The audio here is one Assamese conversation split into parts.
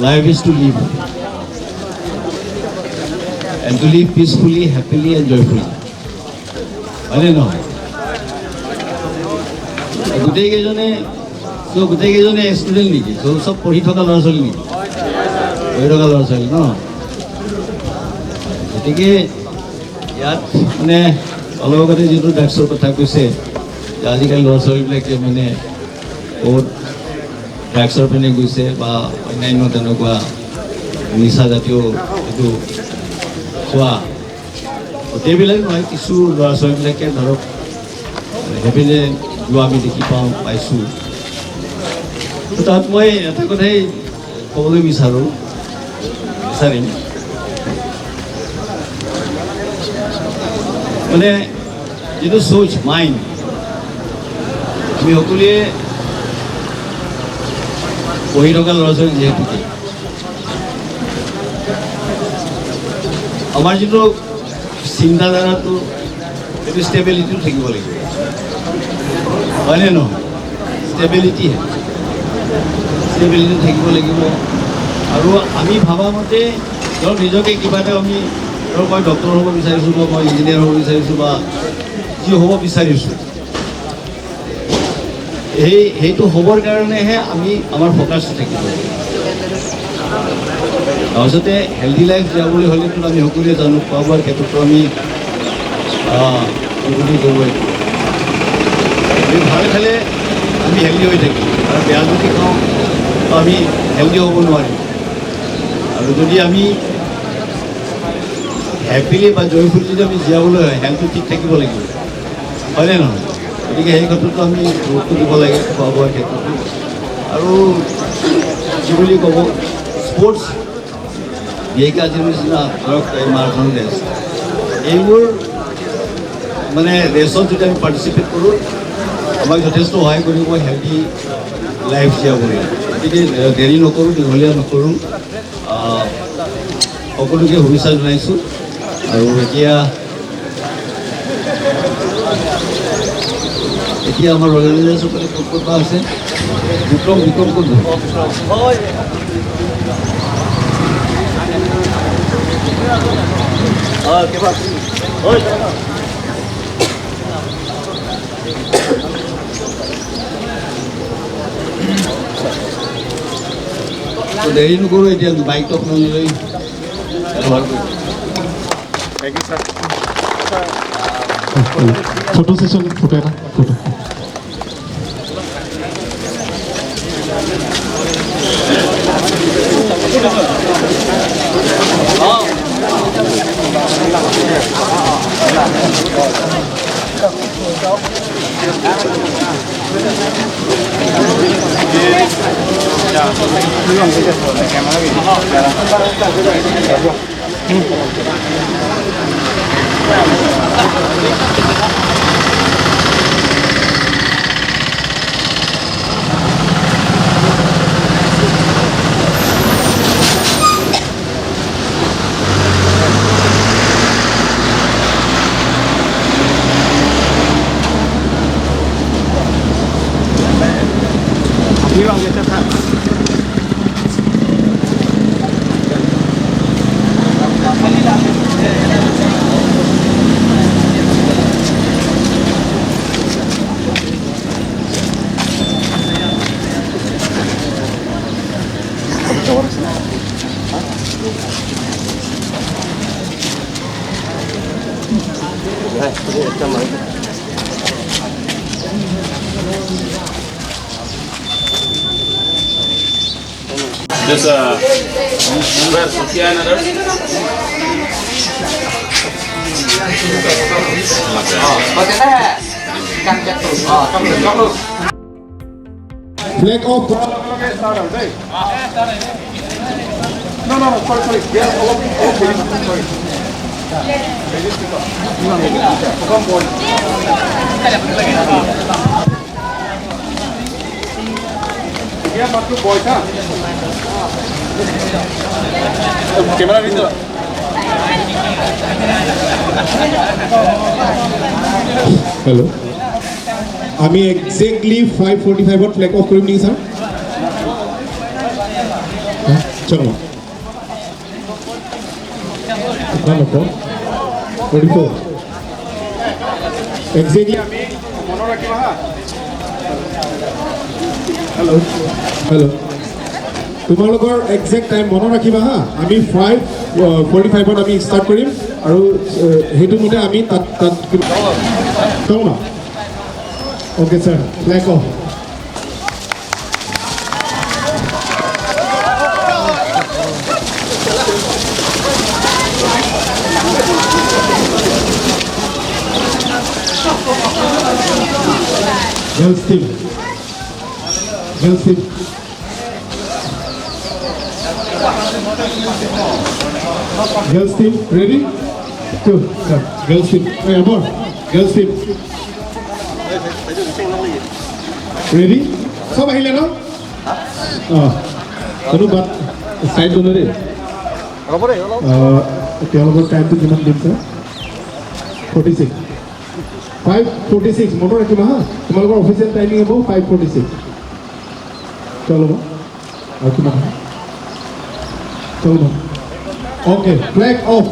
life is to live. And to live peacefully, happily and joyfully. হয়নে নহয়? গোটেইকেইজনে ষ্টুডেণ্ট নেকি? চব পঢ়ি থকা ল'ৰা ছোৱালী নেকি? পঢ়ি থকা ল'ৰা ছোৱালী ন? গতিকে ইয়াত মানে অলপ আগতে যিটো ড্ৰাগছৰ কথা কৈছে যে আজিকালি ল'ৰা ছোৱালীবিলাকে মানে বহুত ড্ৰাগছৰ পিনে গৈছে বা অন্যান্য তেনেকুৱা নিচাজাতীয় এইটো খোৱা গোটেইবিলাক নহয়, কিছু ল'ৰা ছোৱালীবিলাকে ধৰক সেইপিনে যোৱা আমি দেখি পাইছোঁ। তাত মই এটা কথাই ক'বলৈ বিচাৰিম মানে যিটো সোচ মাইণ্ড আমি সকলোৱে পঢ়ি থকা ল'ৰা ছোৱালী যিহেতুকে আমাৰ যিটো চিন্তাধাৰাটো সেইটো ষ্টেবিলিটিটো থাকিব লাগিব, হয়নে নহয়? ষ্টেবিলিটি থাকিব লাগিব। আৰু আমি ভবা মতে ধৰক নিজকে কিবা এটা আমি ধৰক মই ডক্টৰ হ'ব বিচাৰিছোঁ বা মই ইঞ্জিনিয়াৰ হ'ব বিচাৰিছোঁ বা যি হ'ব বিচাৰিছোঁ, সেইটো হ'বৰ কাৰণেহে আমি আমাৰ ফ'কাছটো থাকিব। তাৰপিছতে হেল্ডি লাইফ জীয়াবলৈ হ'লেতো আমি সকলোৱে জানো খোৱা বোৱাৰ ক্ষেত্ৰতো আমি ভাল খালে আমি হেল্ডি হৈ থাকিম, আৰু বেয়া যদি খাওঁ আমি হেল্ডি হ'ব নোৱাৰিম। আৰু যদি আমি হেপিলি বা জয়ফুলি যদি আমি জীয়াবলৈ হয় হেল্থটো ঠিক থাকিব লাগিব, হয়নে নহয়? গতিকে সেই ক্ষেত্ৰতো আমি গুৰুত্ব দিব লাগে খোৱা বোৱাৰ ক্ষেত্ৰতো। আৰু কি বুলি ক'ব, স্পৰ্টছ বিশেষকৈ আজিৰ নিচিনা ধৰক মাৰাথন ৰেচ, এইবোৰ মানে ৰেচত যদি আমি পাৰ্টিচিপেট কৰোঁ আমাক যথেষ্ট সহায় কৰিব হেল্ডি লাইফ জীয়াবলৈ। গতিকে দেৰি নকৰোঁ, দীঘলীয়া নকৰোঁ, সকলোকে শুভেচ্ছা জনাইছোঁ। আৰু এতিয়া আমাৰ অৰ্গেনাইজাৰসকলে ক'ত আছে? বিক্ৰম ক'ত দেৰি নকৰোঁ, এতিয়া বাইকটো আপোনালোকে ব্যৱহাৰ কৰিব। ফটো সেশন, ফটো এটা photo This where Sophia and others. flag off. No, sorry. They are all finished. Sorry. Come on. Yeah, but two boys, huh? Camera video. Hello. আমি এক্সাক্টলি 5:45 ফ্ল্যাগ অফ কৰিম নেকি স্যাৰ? चलो कितना नंबर 44 एग्जैक्टली মনত ৰাখিবা হা हेलो हेलो তোমালোকৰ এক্সাক্ট টাইম মনত ৰাখিবা হা আমি 5:45 আমি ষ্টাৰ্ট কৰিম আৰু হেতু মতে আমি তাত তলমা okay sir flag off Girls team. Girls team. Girls team, ready? Two, come. Girls team. Hey, Amor. Girls team. Ready? सब আহিলে ন? কোনো বাট সাইড দনে রে। তেওঁলোকৰ টাইমটো কিমান দিম স্যাৰ 46 5:46 মনত ৰাখিবা হা তোমালোকৰ অফিচিয়েল টাইমিং হ'ব 5:46 চলো আৰু কিমান চলো okay flag of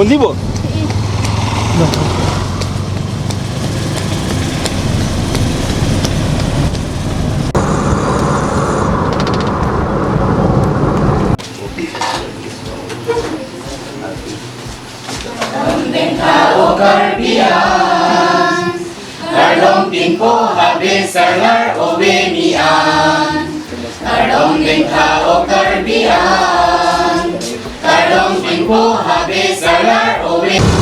Undibo? Ardong tingko habe sarlar obemian. Ardong tingka o karbian. Ardong tingko habe sarlar obemian.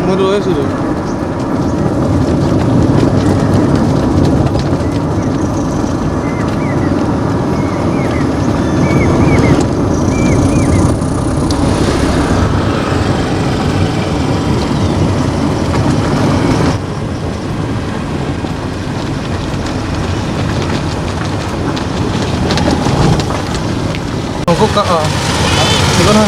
মই ৰৈ আছিলোঁ Ikon ha.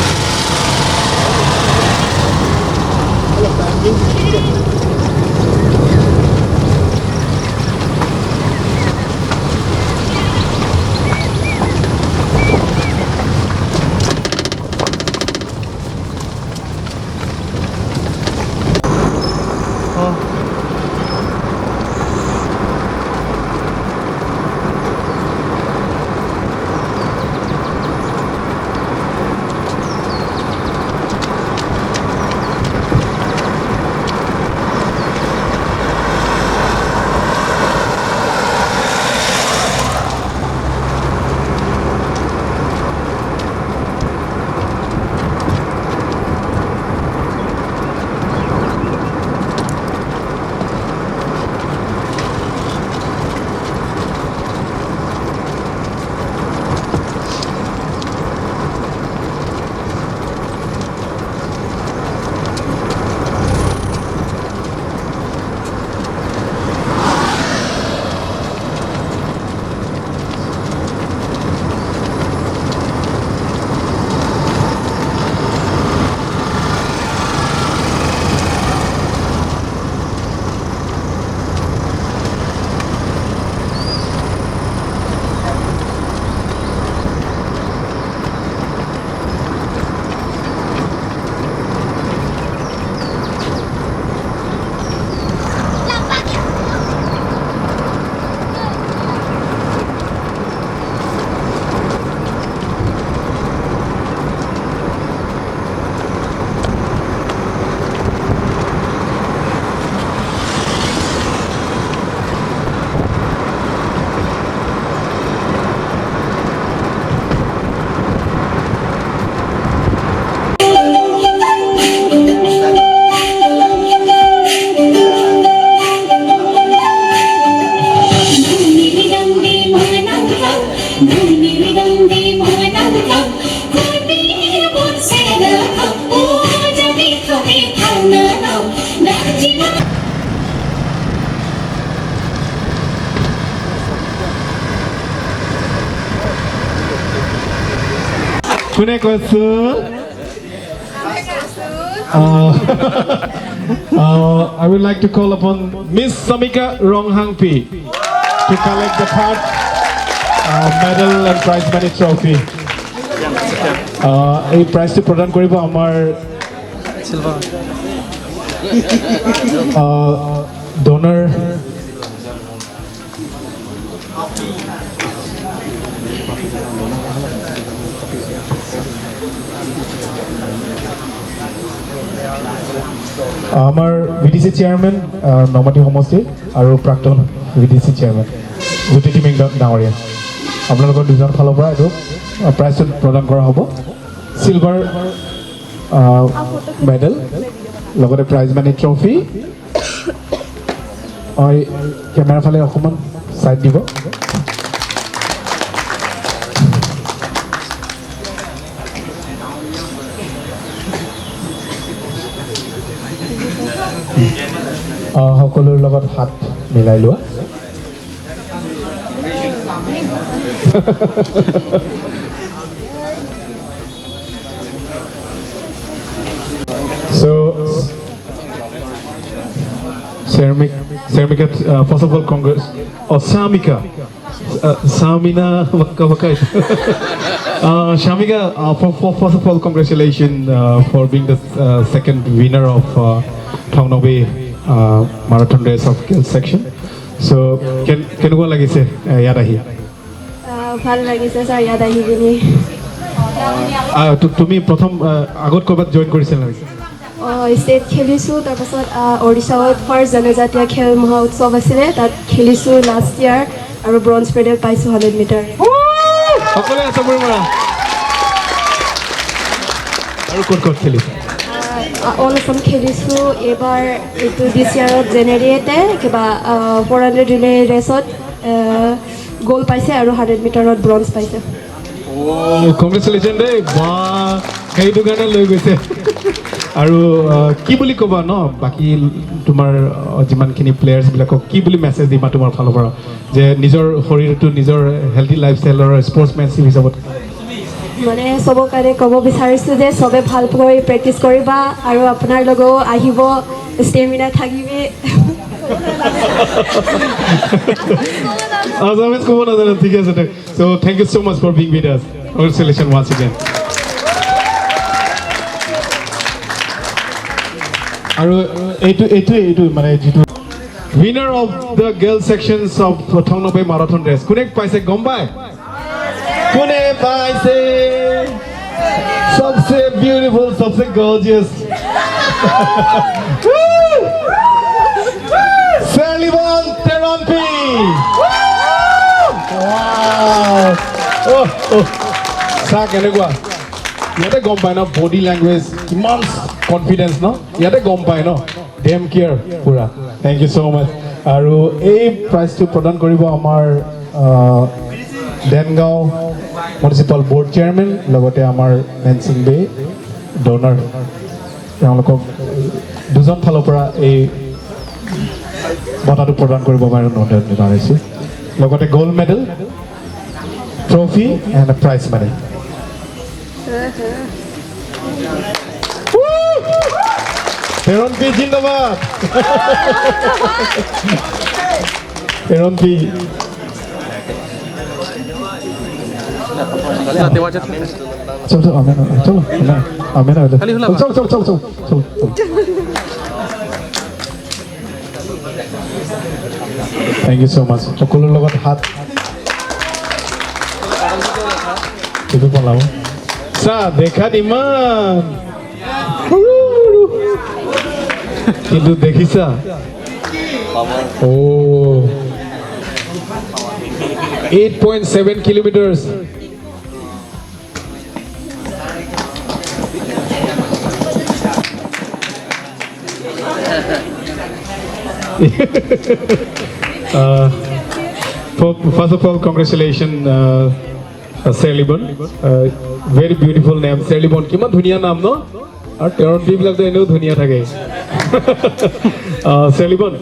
কোনে কৈছো I would like to call upon Miss Samika Ronghangpi to collect the third medal and prize money trophy. এই প্ৰাইজটো প্ৰদান কৰিব আমাৰ ডোনাৰ আমাৰ VDC চেয়াৰমেন নমাটি সমষ্টি আৰু প্ৰাক্তন VDC চেয়াৰমেন জ্যোতি মেং ডাঙৰীয়া আপোনালোকৰ দুজন ফালৰ পৰা এইটো প্ৰাইজটো প্ৰদান কৰা হ'ব চিলভাৰ মেডেল লগতে প্ৰাইজ মানি ট্ৰফি কেমেৰা ফালে অকণমান চাইড দিব সকলোৰ লগত হাত মিলাই লোৱা So, Saramika, first of all, congrats. Or Samika. Samina Wakawakai. Shamika, first of all, congratulations for being the second winner of Thong Nokbe Marathon race of KAL section. So, can you go like this? Yadahi. ভাল লাগিছে স্যার ইয়াত আহি পিনি তুমি প্ৰথম আগত ক'ৰবাত জইন কৰিছিল নেকি ষ্টেট খেলিছোঁ তাৰপাছত ওড়িশাত ফাৰ্ষ্ট জনজাতীয় খেল মহা উৎসৱ আছিলে তাত খেলিছোঁ লাষ্ট ইয়াৰ আৰু ব্ৰঞ্জ মেডেল পাইছোঁ 100 মিটাৰ সকলোৱে আছে মোৰ মৰা আৰু ক'ত খেলিছে অল অসম খেলিছোঁ এইবাৰ এইটো দিছ ইয়াৰত জেনেৰিয়েটে কিবা 400 ৰিলে ৰেচত গ'ল্ড পাইছে আৰু 100 মিটাৰত ব্ৰঞ্জ পাইছে কংগ্ৰেচুলেশ্যন দেই বা সেইটো কাৰণে লৈ গৈছে আৰু কি বুলি ক'বা ন বাকী তোমাৰ যিমানখিনি প্লেয়াৰ্ছবিলাকক কি বুলি মেছেজ দিবা তোমাৰ ফালৰ পৰা যে নিজৰ শৰীৰটো নিজৰ হেল্থি লাইফষ্টাইলৰ স্পৰ্টছমেনশ্বিপ হিচাপত মানে চবৰ কাৰণে ক'ব বিচাৰিছোঁ যে চবে ভালকৈ প্ৰেক্টিছ কৰিবা আৰু আপোনাৰ লগতো আহিব ষ্টেমিনা থাকিবি Azamis come on, ঠিক আছে so thank you so much for being with us congratulations once again আৰু এইটো মানে যেটো winner of the girl sections of Thong Nokbe Marathon race কোনে পাইছে গম পায় কোনে পাইছে सबसे beautiful सबसे gorgeous Sullivan Terampi wow sa kenegua yate gom pai na body language kiman confidence no yate gom pai no damn care pura thank you so much aru ei prize to pradan koribo amar Dengao municipal board chairman logote amar Nansing Bay donor তেওঁলোকক দুজন ফালৰ পৰা এই বঁটাটো প্ৰদান কৰিব পাৰে অনুৰোধ জনাইছোঁ লগতে gold medal trophy and prize medal পেৰনপি জিন্দাবাদ পেৰনপি চলো Thank you so much. সকলোৰ লগত হাত এইটো পলাও চা দেখা ইমান কিন্তু দেখিছা ও 8.7 kilometers First of all, congratulations, Serlibon. Very beautiful name, Serlibon. Kiman dhuniya naam no? Aur Teron bilak to eneo dhuniya thake. Serlibon,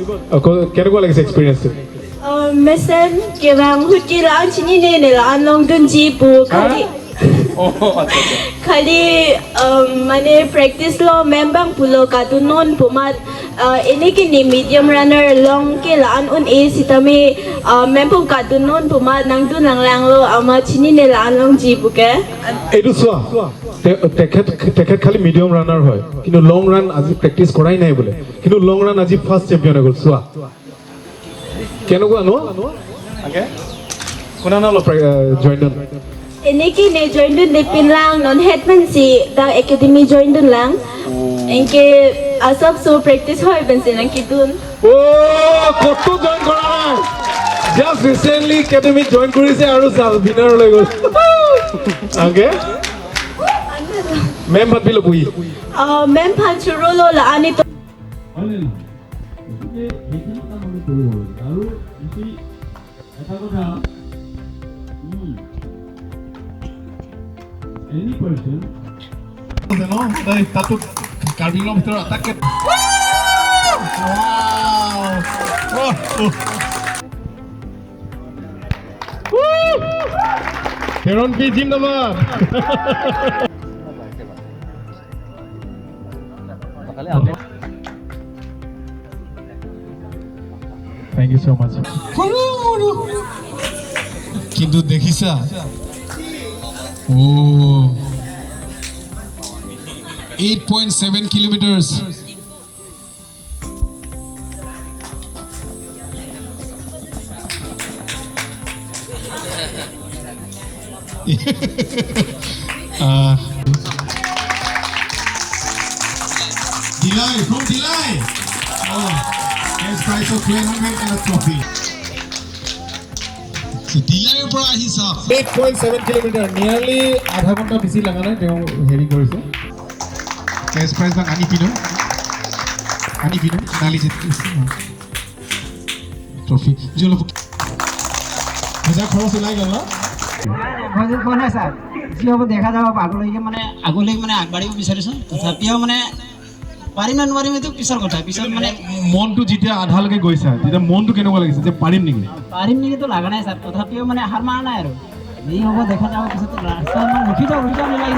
keneko lagise experience? Mesen kebang huti lang chini ne lang long dun jibu kali. Kali mane practice lo membang pulo katunon pumat ini kini medium runner long ke laan un e sitami membang katunon pumat nang dun lang lo ama chini ne laan long jibu ke. Edu swa. তেখেত খালি মিডিয়াম রানার হয় কিন্তু লং রান আজি প্র্যাকটিস করাই নাই বলে কিন্তু লং রান আজি ফার্স্ট চ্যাম্পিয়ন হয়ে গেল সোয়া কেনেকুৱা নো আগে কোনা না join Eniki ne join dun de pin lang non headman si da academy join dun lang enke asap so practice hoy ben sin ki dun ও কত জয়েন কৰা নাই জাস্ট ৰিসেন্টলি একাডেমি জয়েন কৰিছে আৰু উইনাৰ লৈ গল আগে মেম ভাত বিলো পুই mem phan churo lo la ani to Any person, no, tato carving ভিতৰত attack. Wow! Teron ki জিন্দাবাদ. Thank you so much. কিন্তু দেখিছা Oh, 8.7 kilometers. Delay from Delay. Oh, yes, price of 1200 and a trophy. Delay পৰা আহিছা 8.7 কিলোমিটাৰ নিয়াৰলি আধা ঘণ্টা বেছি লাগা নাই তেওঁ হেৰি কৰিছে কেছ প্ৰাইজ বাক আনি পিনো নালি জিত ট্ৰফি জলপ পইচা খৰচ ওলাই গ'ল হয়তো কোৱা নাই ছাৰ যি হ'ব দেখা যাব আগলৈকে মানে আগবাঢ়িব বিচাৰিছোঁ তথাপিও মানে পাৰিম নে নোৱাৰিম এইটো পিছৰ কথা পিছত মানে মনটো যেতিয়া আধালৈকে গৈছা তেতিয়া মনটো কেনেকুৱা লাগিছে যে পাৰিম নেকিতো লগা নাই ছাৰ তথাপিও মানে হাৰ মাৰা নাই আৰু যি হ'ব দেখা যাব পিছত ৰাস্তা লিখি যাওঁ মিলাই